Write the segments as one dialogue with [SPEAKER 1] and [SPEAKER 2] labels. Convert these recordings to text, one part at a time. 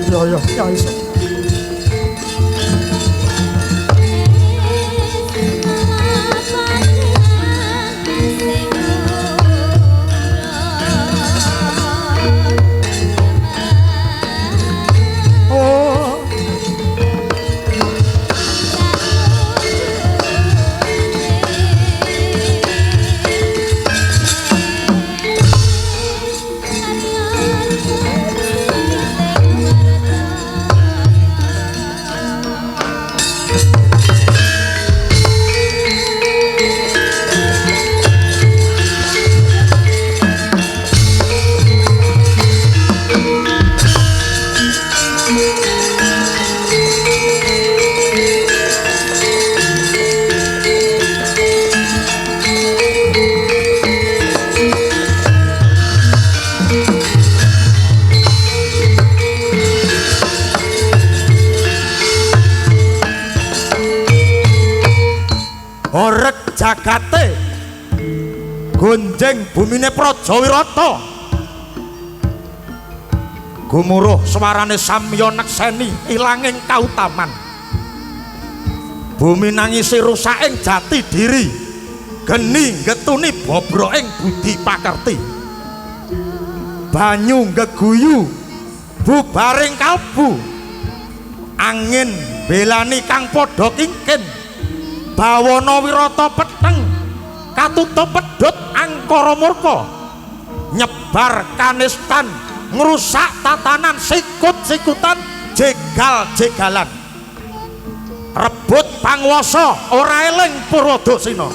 [SPEAKER 1] Ya iso. Orek jagate gonjeng bumine Prajawirata gumuruh swarane samya nekseni ilanging kautaman bumi nangisi rusaking jati diri geni getuni bobroking budi pakerti banyu geguyu bubaring kalbu angin belani kang padha kingkin bawana wirata peteng katutup pedhot angkara murka nyebar kanistan ngrusak tatanan sikut-sikutan jegal-jegalan rebut panguwasa ora eling Puradasena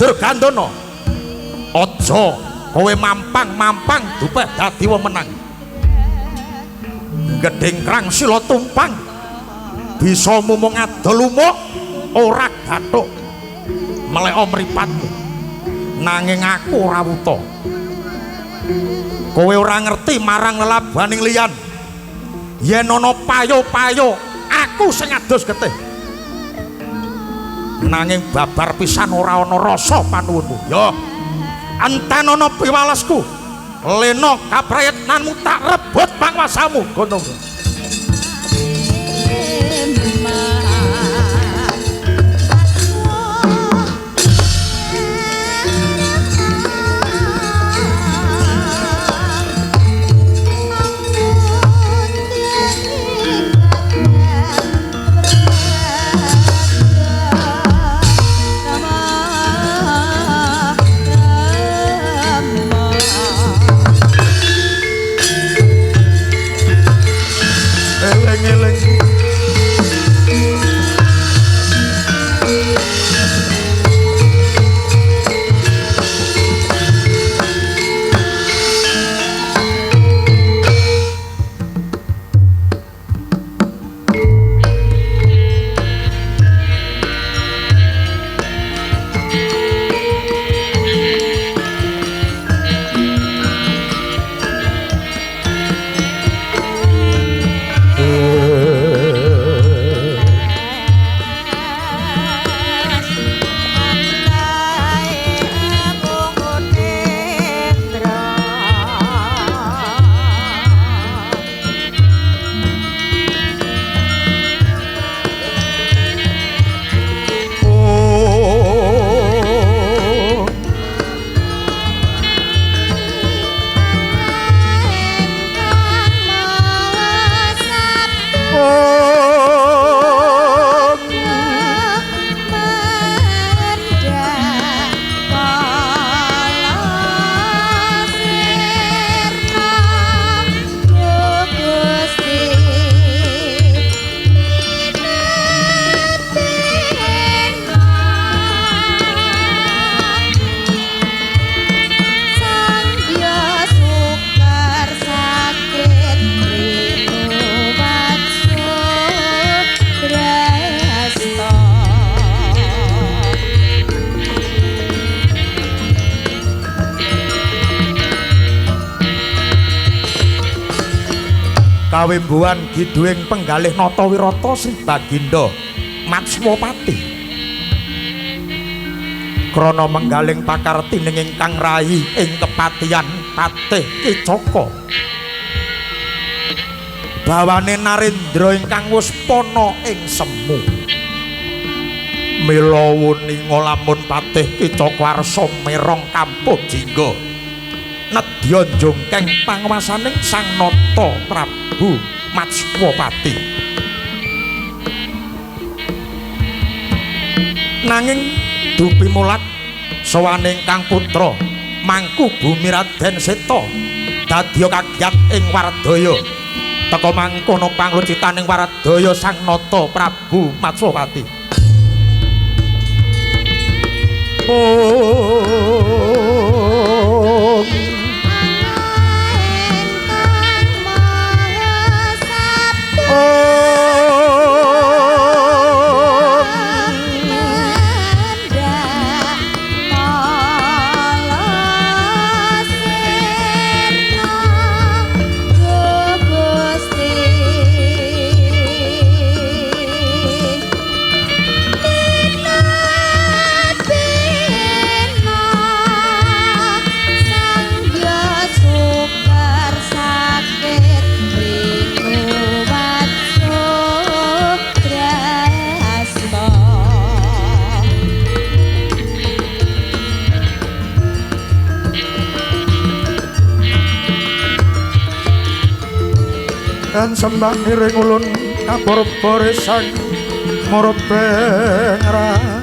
[SPEAKER 1] Durgandana aja kowe mampang dupeh dadi wong menang gedeng krang sila tumpang bisa mumung adol lumuk ora gathuk meleka mripatmu nanging aku ora wuta kowe ora ngerti marang lelabaning liyan yen ana payo-payo aku sing adus getih nanging babar pisan ora ana rasa panuwunmu ya enten ana piwalesku lena kaprayitnanmu tak rebut panguwasamu ngono kawembuhan giduing penggalih nata wirata Sri Baginda Matswapati krana menggaling pakartining ingkang rayi ing kepatihan Patih Kicaka bawane Narendra ingkang wus pana ing semu mila wuninga lamun Patih Kicaka arsa merong kampuh jingga nedya njongkeng panguwasaning Sang Nata Prabu Matswapati nanging dupi mulat sawane ingkang putra Mangku Bumi Raden Seta dadya kagiat ing Wardaya teka mangkono panglucitaning Wardaya Sang Nata Prabu Matswapati kan sembah miring ulun kapor-pore sang moropengra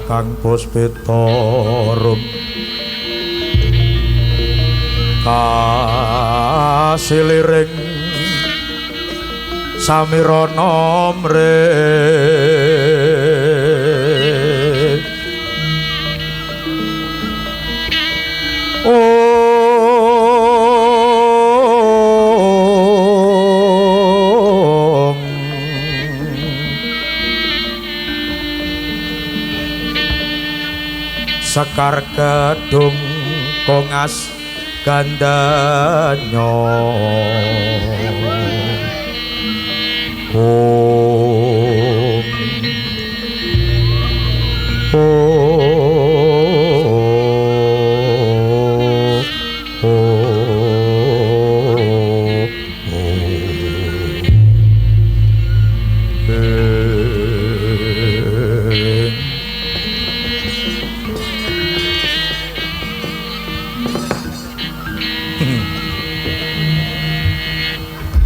[SPEAKER 1] Kang Puspitarum kasiliring samirana mrih Sekar Kedung Kongas Gandanya Om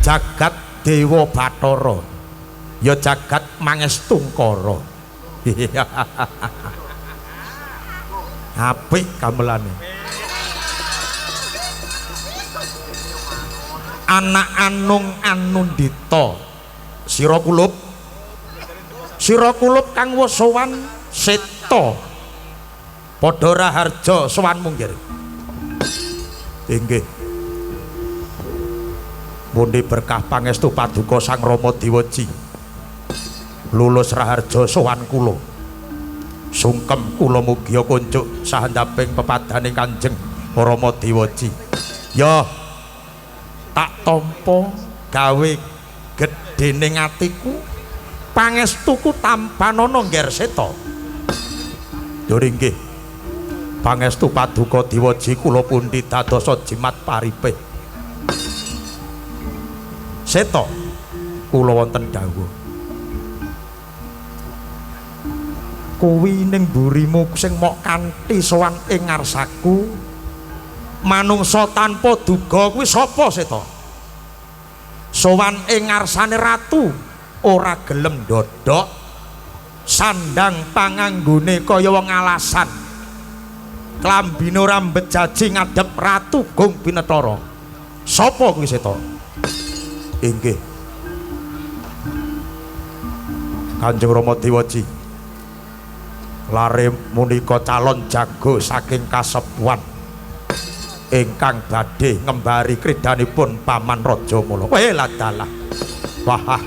[SPEAKER 1] Jagat Dewa Bathara ya jagat Mangestungkara apik gamelane anak Anung Anundita sira kulup kang wis sowan Seta padha raharja sowan munggir inggih mundi berkah pangestu paduka Sang Rama Dewaji lulus raharja sowan kula sungkem kula mugi kunjuk sahandaping pepadane Kanjeng Rama Dewaji ya tampa gawe gedhening atiku pangestuku tampanana ngger seta. Dur inggih pangestu paduka Diwaji kula pundi dadosa jimat paripih. Seta kula wonten dawuh. Kuwi ning mburimu sing mok kanthi sowan ing ngarsaku manungsa tanpa duga kuwi sapa Seta? Sowan ing ngarsane ratu ora gelem ndodhok sandang panganggone kaya wong alasan klambine ora mbejaji ngadhep ratu Gung Binetara. Sapa kuwi Seta? Inggih Kanjeng Rama Diwaji lare munika calon jago saking kasepuhan ingkang badhe ngembari kridanipun Paman Raja Mula. Weh ladalah. Wah.